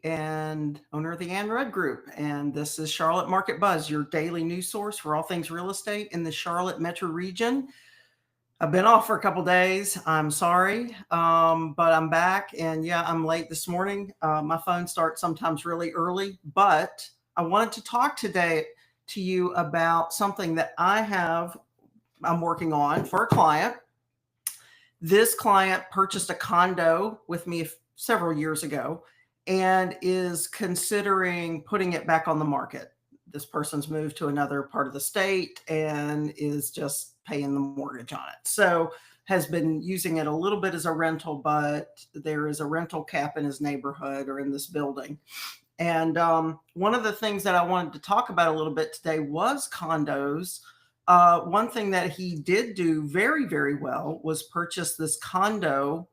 and owner of the Ann Rudd Group. And this is Charlotte Market Buzz, your daily news source for all things real estate in the Charlotte metro region. I've been off for a couple days. I'm sorry, but I'm back. And yeah, I'm late this morning. My phone starts sometimes really early, but I wanted to talk today to you about something that I'm working on for a client. This client purchased a condo with me several years ago and is considering putting it back on the market. This person's moved to another part of the state and is just paying the mortgage on it. So has been using it a little bit as a rental, but there is a rental cap in his neighborhood or in this building. And one of the things that I wanted to talk about a little bit today was condos. One thing that he did do very, very well was purchase this condo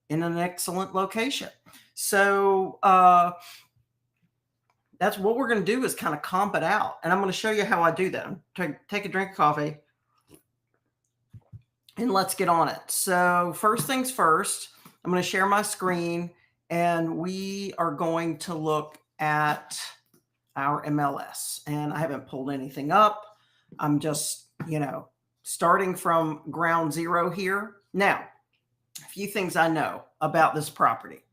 in an excellent location. So that's what we're going to do is kind of comp it out. And I'm going to show you how I do that. Take a drink of coffee and let's get on it. So first things first, I'm going to share my screen and we are going to look at our MLS. And I haven't pulled anything up. I'm just, starting from ground zero here. Now, a few things I know about this property.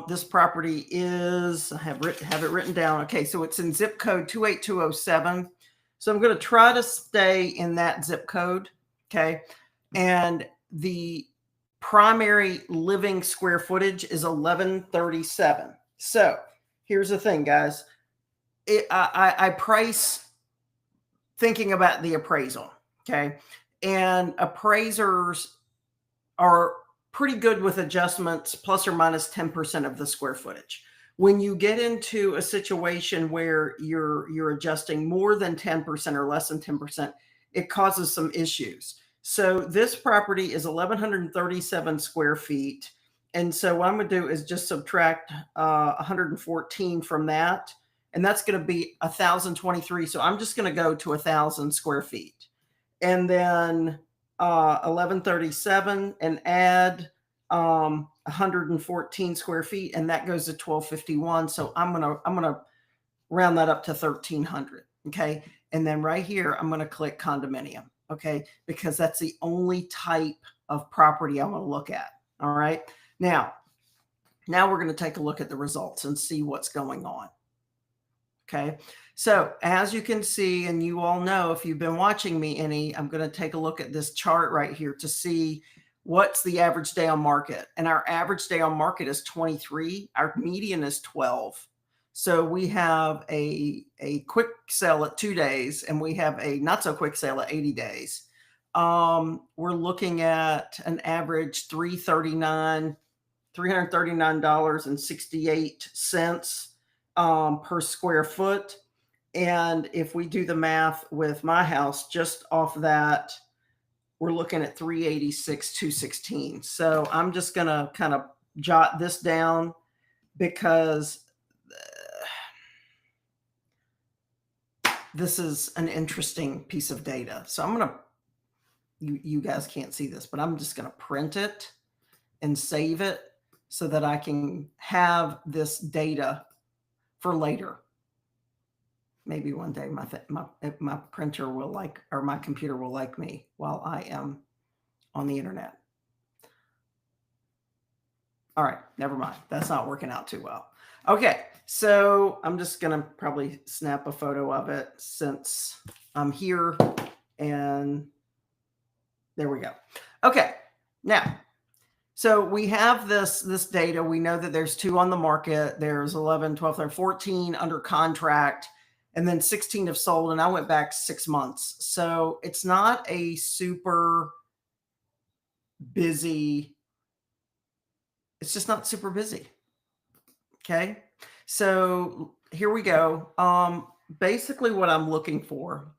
This property is, I have it written down. Okay, so it's in zip code 28207. So I'm going to try to stay in that zip code. Okay. And the primary living square footage is 1137. So here's the thing, guys. I price thinking about the appraisal. Okay. And appraisers are pretty good with adjustments plus or minus 10% of the square footage. When you get into a situation where you're adjusting more than 10% or less than 10%, it causes some issues. So this property is 1,137 square feet. And so what I'm going to do is just subtract 114 from that. And that's going to be 1,023. So I'm just going to go to 1,000 square feet. And then 1137 and add 114 square feet, and that goes to 1251. So I'm gonna round that up to 1,300. Okay, and then right here I'm gonna click condominium. Okay, because that's the only type of property I want to look at. All right, now we're going to take a look at the results and see what's going on. Okay, so as you can see, and you all know if you've been watching me I'm going to take a look at this chart right here to see what's the average day on market. And our average day on market is 23. Our median is 12. So we have a quick sale at 2 days, and we have a not so quick sale at 80 days. We're looking at an average $339.68 per square foot. And if we do the math with my house, just off that, we're looking at 386,216. So I'm just going to kind of jot this down because this is an interesting piece of data. So I'm going to, you guys can't see this, but I'm just going to print it and save it so that I can have this data for later. Maybe one day my printer will or my computer will like me while I am on the internet. All right, never mind. That's not working out too well. Okay, so I'm just going to probably snap a photo of it since I'm here, and there we go. Okay, now, so we have this data. We know that there's 2 on the market. There's 11, 12, 13, 14 under contract, and then 16 have sold, and I went back 6 months. So it's not a super busy, it's just not super busy. Okay, so here we go. Basically what I'm looking for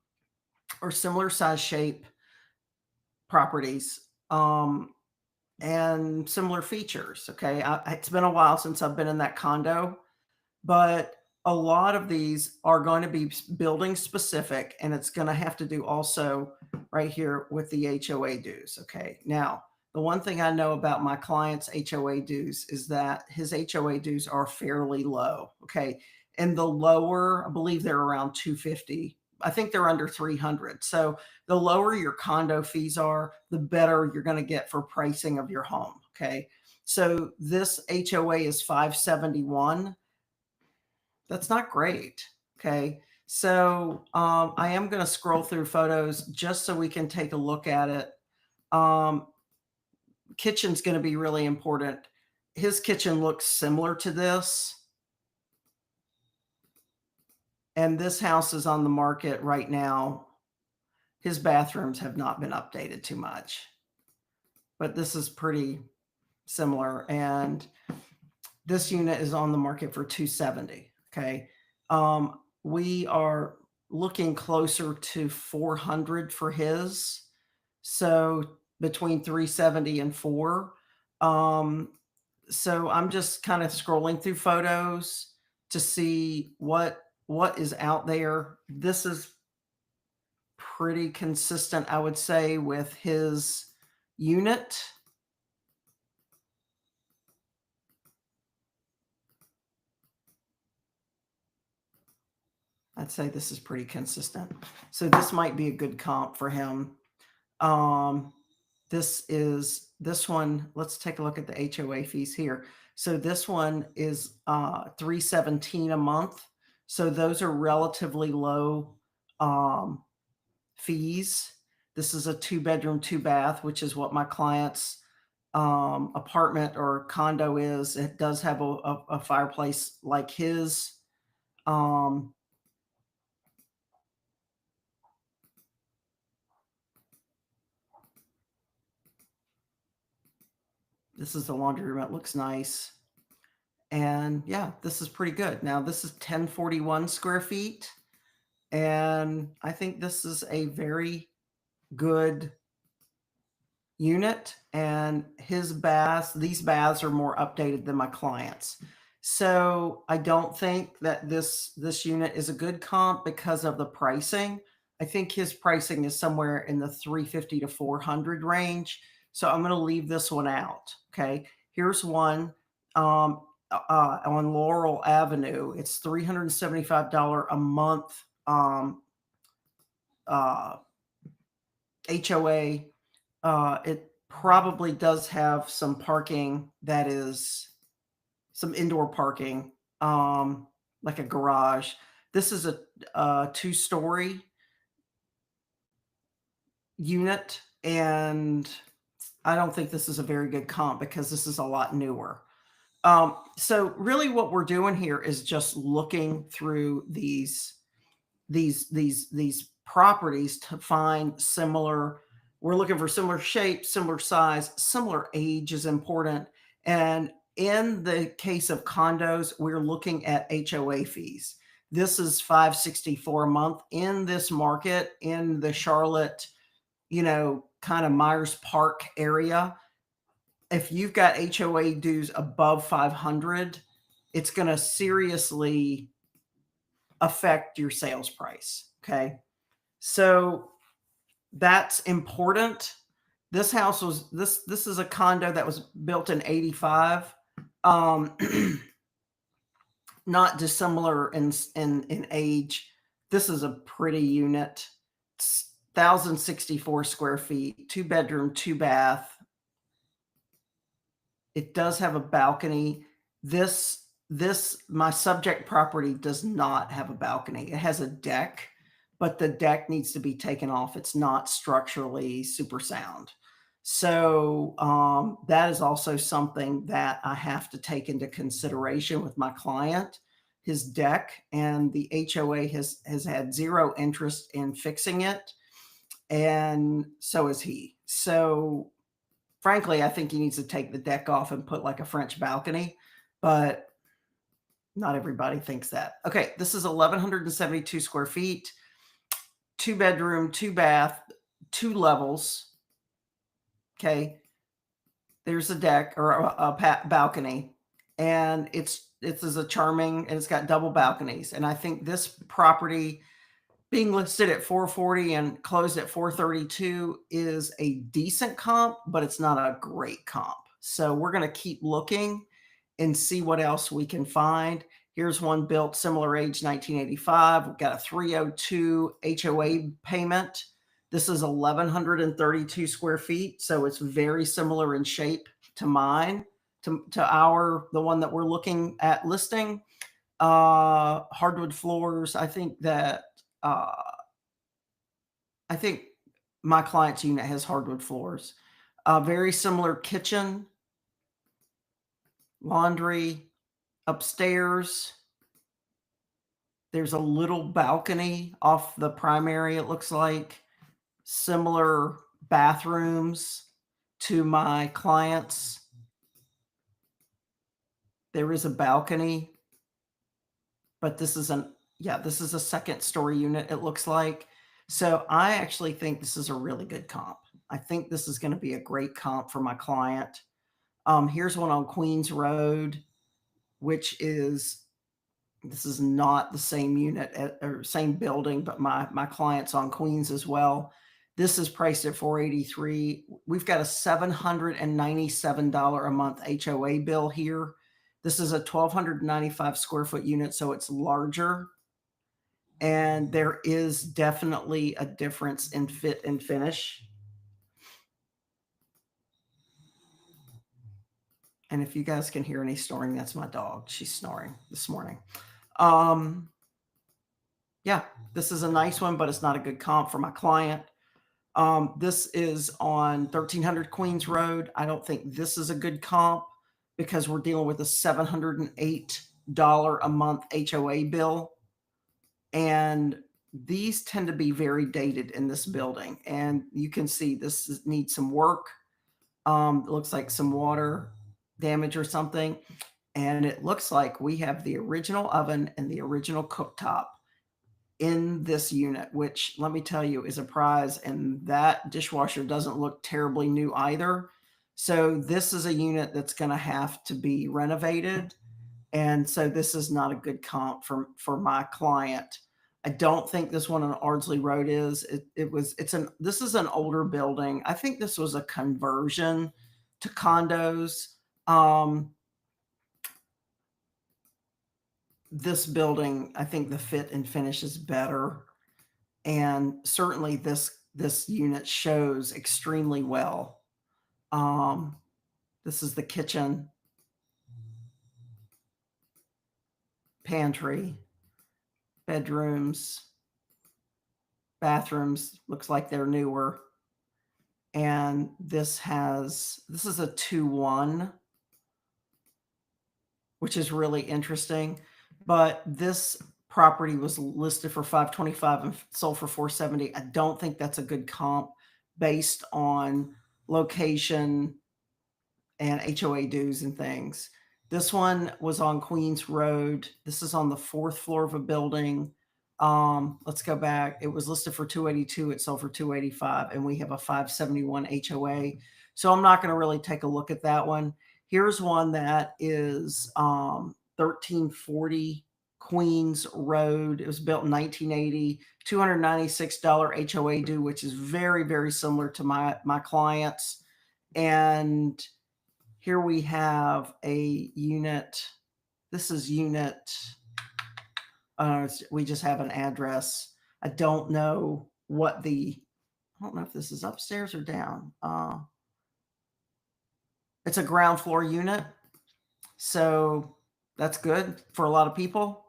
are similar size shape properties and similar features. Okay, it's been a while since I've been in that condo, but a lot of these are going to be building specific, and it's going to have to do also right here with the HOA dues. Okay, now The one thing I know about my client's HOA dues is that his HOA dues are fairly low. Okay. And the lower, I believe they're around 250. I think they're under 300. So the lower your condo fees are, the better you're going to get for pricing of your home. Okay. So this HOA is 571. That's not great. Okay. So I am going to scroll through photos just so we can take a look at it. Um, Kitchen's going to be really important. His kitchen looks similar to this. And this house is on the market right now. His bathrooms have not been updated too much, but this is pretty similar. And this unit is on the market for 270. Okay. We are looking closer to 400 for his. So between 370 and 4. So I'm just kind of scrolling through photos to see what is out there. This is pretty consistent, I would say, with his unit. I'd say this is pretty consistent. So this might be a good comp for him. This one, let's take a look at the HOA fees here. So this one is 317 a month. So those are relatively low fees. This is a 2-bedroom, 2-bath, which is what my client's apartment or condo is. It does have a fireplace like his. This is the laundry room. It looks nice. And yeah, this is pretty good. Now this is 1041 square feet. And I think this is a very good unit. And his baths, these baths are more updated than my client's. So I don't think that this unit is a good comp because of the pricing. I think his pricing is somewhere in the 350 to 400 range. So I'm going to leave this one out. Okay. Here's one on Laurel Avenue. It's $375 a month HOA. It probably does have some parking that is some indoor parking, like a garage. This is a 2-story unit, and I don't think this is a very good comp because this is a lot newer. So really what we're doing here is just looking through these properties to find similar. We're looking for similar shape, similar size, similar age is important. And in the case of condos, we're looking at HOA fees. This is 564 a month in this market in the Charlotte, kind of Myers Park area. If you've got HOA dues above 500, it's going to seriously affect your sales price. Okay. So that's important. This house was this is a condo that was built in 85. Not dissimilar in age. This is a pretty unit. It's 1,064 square feet, 2-bedroom, 2-bath. It does have a balcony. My subject property does not have a balcony. It has a deck, but the deck needs to be taken off. It's not structurally super sound. So that is also something that I have to take into consideration with my client, his deck, and the HOA has had zero interest in fixing it. And so is he. So frankly, I think he needs to take the deck off and put like a French balcony, but not everybody thinks that. Okay, this is 1,172 square feet, 2-bedroom, 2-bath, 2 levels. Okay, there's a deck or a balcony, and it's a charming, and it's got double balconies. And I think this property being listed at 440 and closed at 432 is a decent comp, but it's not a great comp. So we're going to keep looking and see what else we can find. Here's one built similar age, 1985. We've got a 302 HOA payment. This is 1,132 square feet, so it's very similar in shape to mine, to the one that we're looking at listing. Hardwood floors. Uh, I think my client's unit has hardwood floors. Very similar kitchen, laundry, upstairs. There's a little balcony off the primary, it looks like. Similar bathrooms to my client's. There is a balcony, but this is a second story unit, it looks like. So I actually think this is a really good comp. I think this is going to be a great comp for my client. Here's one on Queens Road, which is this is not the same unit or same building, but my client's on Queens as well. This is priced at 483. We've got a $797 a month HOA bill here. This is a 1,295 square foot unit, so it's larger. And there is definitely a difference in fit and finish. And if you guys can hear any snoring, that's my dog. She's snoring this morning. Yeah, this is a nice one, but it's not a good comp for my client. This is on 1300 Queens Road. I don't think this is a good comp because we're dealing with a $708 a month HOA bill. And these tend to be very dated in this building. And you can see this needs some work. It looks like some water damage or something. And it looks like we have the original oven and the original cooktop in this unit, which let me tell you is a prize. And that dishwasher doesn't look terribly new either. So this is a unit that's going to have to be renovated. And so this is not a good comp for my client. I don't think this one on Ardsley Road is. This is an older building. I think this was a conversion to condos. This building, I think the fit and finish is better. And certainly this unit shows extremely well. This is the kitchen, pantry, bedrooms, bathrooms, looks like they're newer. And this is a 2-1, which is really interesting. But this property was listed for 525 and sold for 470. I don't think that's a good comp based on location and HOA dues and things. This one was on Queens Road. This is on the 4th floor of a building. Let's go back. It was listed for 282. It sold for 285, and we have a 571 HOA. So I'm not going to really take a look at that one. Here's one that is 1340 Queens Road. It was built in 1980, $296 HOA due, which is very, very similar to my clients. And here we have a unit. This is unit. We just have an address. I don't know if this is upstairs or down. It's a ground floor unit. So that's good for a lot of people.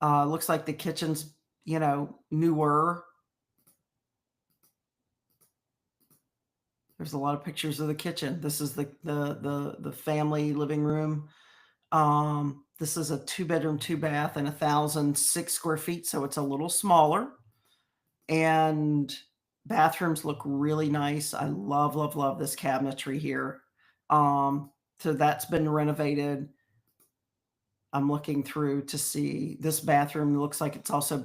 Looks like the kitchen's, newer. There's a lot of pictures of the kitchen. This is the family living room. This is a 2-bedroom, 2-bath, and 1,006 square feet, so it's a little smaller. And bathrooms look really nice. I love, love, love this cabinetry here. So that's been renovated. I'm looking through to see this bathroom looks like it's also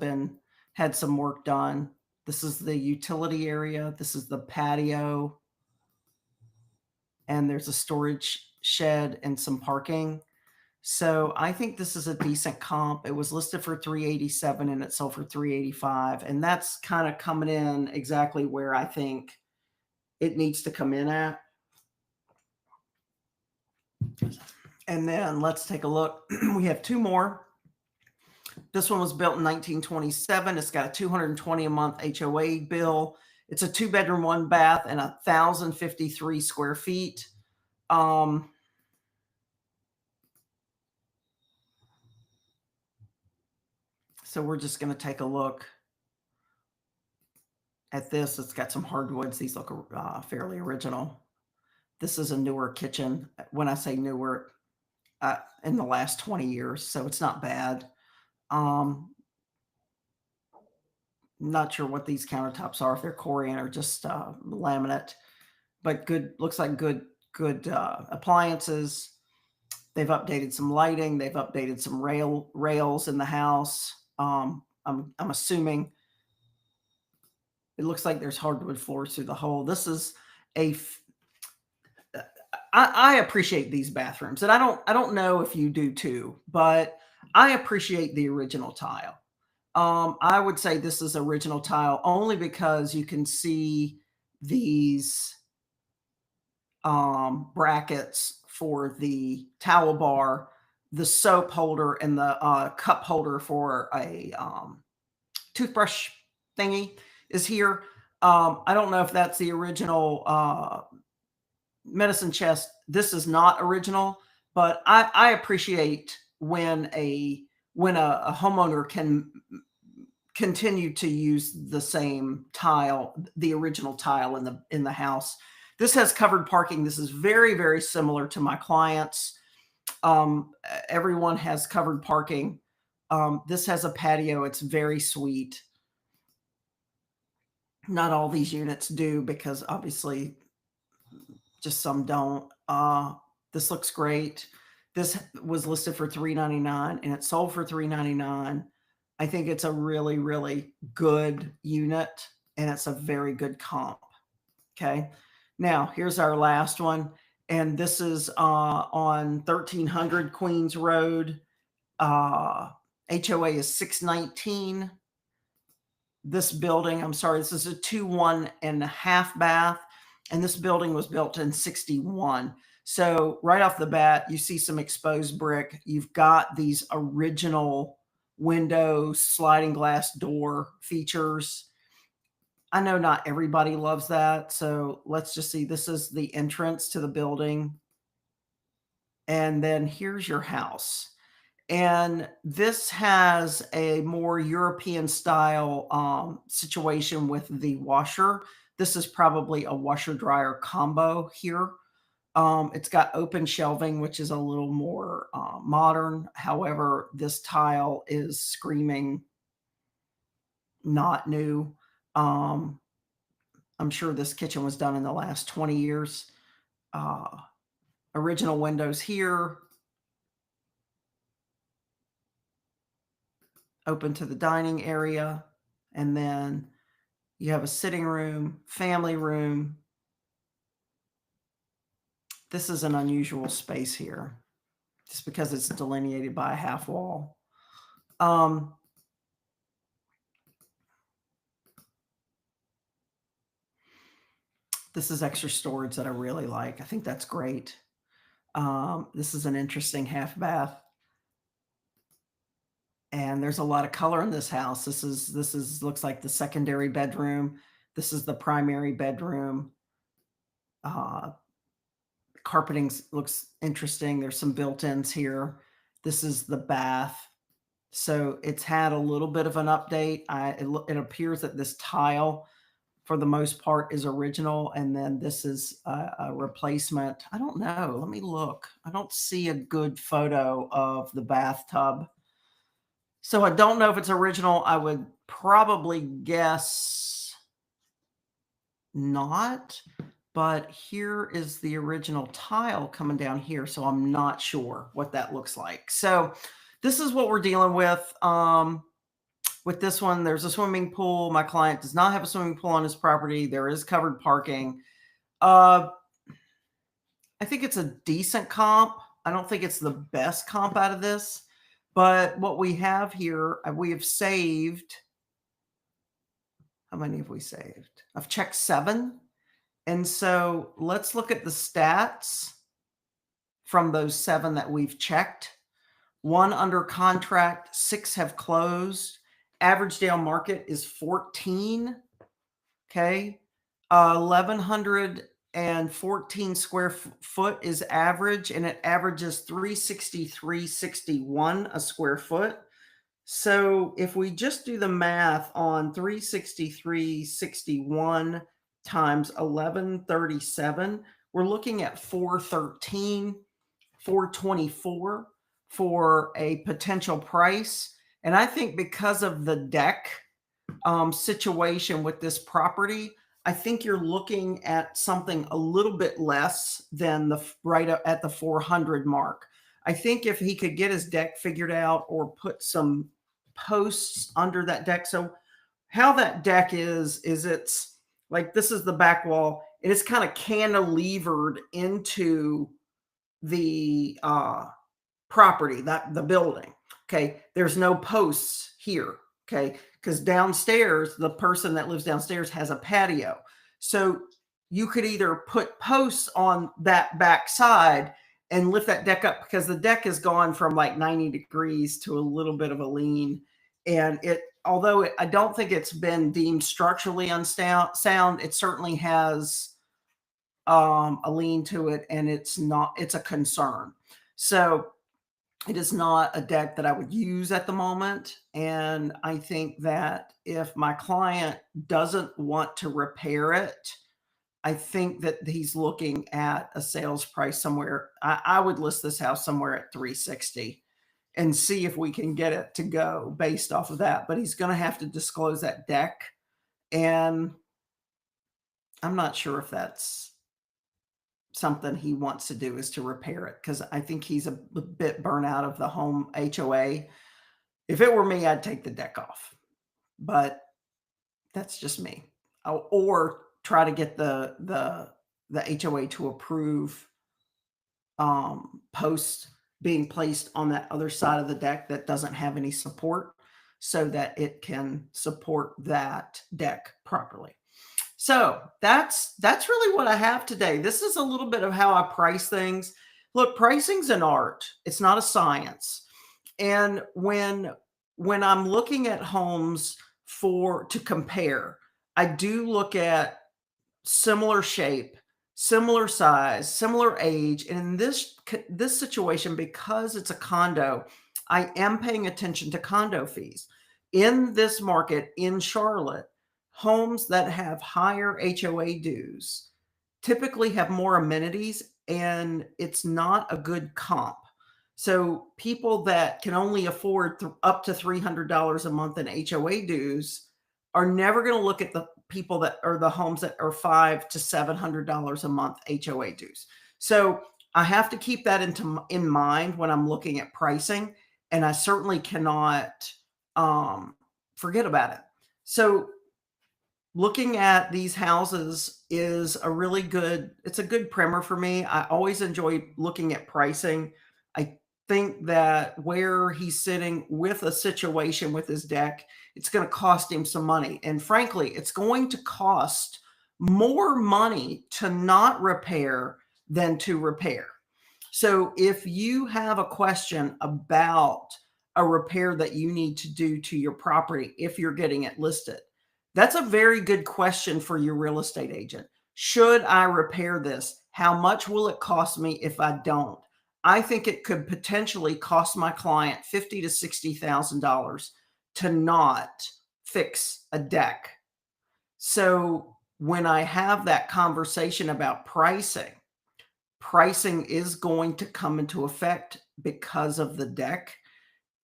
had some work done. This is the utility area. This is the patio. And there's a storage shed and some parking. So I think this is a decent comp. It was listed for 387 and it sold for 385. And that's kind of coming in exactly where I think it needs to come in at. And then let's take a look. We have two more. This one was built in 1927. It's got a 220 a month HOA bill. It's a 2-bedroom, 1 bath, and 1,053 square feet. So we're just going to take a look at this. It's got some hardwoods. These look fairly original. This is a newer kitchen. When I say newer, in the last 20 years, so it's not bad. Not sure what these countertops are, if they're Corian or just laminate, but good. Looks like good appliances. They've updated some lighting. They've updated some rails in the house. I'm assuming it looks like there's hardwood floors through the whole. This is I appreciate these bathrooms, and I don't know if you do too, but I appreciate the original tile. I would say this is original tile only because you can see these brackets for the towel bar, the soap holder, and the cup holder for a toothbrush thingy is here. I don't know if that's the original medicine chest. This is not original, but I appreciate when a homeowner can continue to use the same tile, the original tile in the house. This has covered parking. This is very, very similar to my clients. Everyone has covered parking. This has a patio. It's very sweet. Not all these units do, because obviously just some don't. This looks great. This was listed for $399 and it sold for $399. I think it's a really, really good unit, and it's a very good comp. Okay. Now here's our last one. And this is on 1300 Queens Road. HOA is 619. This building, I'm sorry, this is a 2.5 bath. And this building was built in 61. So right off the bat, you see some exposed brick. You've got these original windows, sliding glass door features. I know not everybody loves that. So let's just see. This is the entrance to the building. And then here's your house. And this has a more European style situation with the washer. This is probably a washer dryer combo here. It's got open shelving, which is a little more modern. However, this tile is screaming not new. I'm sure this kitchen was done in the last 20 years. Original windows here. Open to the dining area. And then you have a sitting room, family room. This is an unusual space here, just because it's delineated by a half wall. This is extra storage that I really like. I think that's great. This is an interesting half bath. And there's a lot of color in this house. This looks like the secondary bedroom. This is the primary bedroom. Carpeting looks interesting. There's some built-ins here. This is the bath. So it's had a little bit of an update. It appears that this tile, for the most part, is original. And then this is a replacement. I don't know. Let me look. I don't see a good photo of the bathtub. So I don't know if it's original. I would probably guess not. But here is the original tile coming down here. So I'm not sure what that looks like. So this is what we're dealing with. With this one, there's a swimming pool. My client does not have a swimming pool on his property. There is covered parking. I think it's a decent comp. I don't think it's the best comp out of this, but what we have here, we have saved. How many have we saved? I've checked 7. And so let's look at the stats from those 7 that we've checked. 1 under contract, 6 have closed. Average day on market is 14. Okay. 1,114 square foot is average, and it averages 363.61 a square foot. So if we just do the math on 363.61 times 1137, we're looking at 413, 424 for a potential price. And I think because of the deck situation with this property, I think you're looking at something a little bit less than the right at the 400 mark. I think if he could get his deck figured out or put some posts under that deck. So how that deck is it's like, this is the back wall, and it's kind of cantilevered into the property, that the building. Okay. There's no posts here. Okay. Because downstairs, the person that lives downstairs has a patio. So you could either put posts on that back side and lift that deck up, because the deck has gone from like 90 degrees to a little bit of a lean. And although I don't think it's been deemed structurally unsound, it certainly has a lean to it, and it's a concern. So it is not a deck that I would use at the moment. And I think that if my client doesn't want to repair it, I think that he's looking at a sales price somewhere. I would list this house somewhere at 360 and see if we can get it to go based off of that. But he's going to have to disclose that deck. And I'm not sure if that's something he wants to do, is to repair it, because I think he's a bit burnt out of the home HOA. If it were me, I'd take the deck off, but that's just me. Or try to get the HOA to approve posts being placed on that other side of the deck that doesn't have any support, so that it can support that deck properly. So that's really what I have today. This is a little bit of how I price things. Look, pricing's an art. It's not a science. And when I'm looking at homes to compare, I do look at similar shape, similar size, similar age. And in this situation, because it's a condo, I am paying attention to condo fees. In this market in Charlotte, homes that have higher HOA dues typically have more amenities, and it's not a good comp. So people that can only afford up to $300 a month in HOA dues are never going to look at the people that are the homes that are $500 to $700 a month HOA dues. So I have to keep that in mind when I'm looking at pricing, and I certainly cannot forget about it. So looking at these houses is it's a good primer for me. I always enjoy looking at pricing. I think that where he's sitting with a situation with his deck, it's going to cost him some money. And frankly, it's going to cost more money to not repair than to repair. So if you have a question about a repair that you need to do to your property, if you're getting it listed, that's a very good question for your real estate agent. Should I repair this? How much will it cost me if I don't? I think it could potentially cost my client $50,000 to $60,000 to not fix a deck. So when I have that conversation about pricing is going to come into effect because of the deck,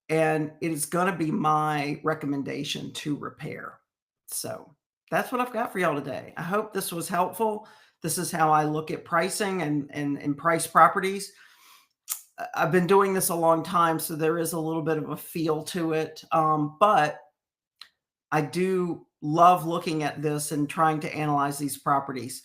and it is going to be my recommendation to repair. So that's what I've got for y'all today. I hope this was helpful. This is how I look at pricing and price properties. I've been doing this a long time, so there is a little bit of a feel to it. But I do love looking at this and trying to analyze these properties.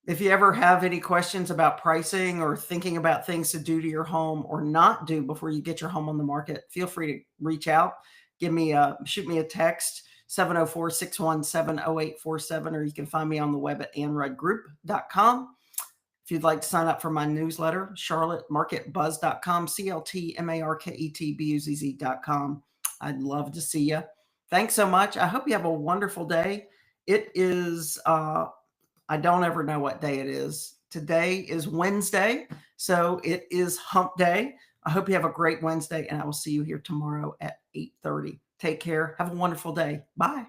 If you ever have any questions about pricing or thinking about things to do to your home or not do before you get your home on the market, feel free to reach out. Shoot me a text, 704-617-0847, or you can find me on the web at annruddgroup.com. If you'd like to sign up for my newsletter, charlottemarketbuzz.com, CLTMARKETBUZZ.com. I'd love to see you. Thanks so much. I hope you have a wonderful day. It is, I don't ever know what day it is. Today is Wednesday, so it is hump day. I hope you have a great Wednesday, and I will see you here tomorrow at 8:30. Take care. Have a wonderful day. Bye.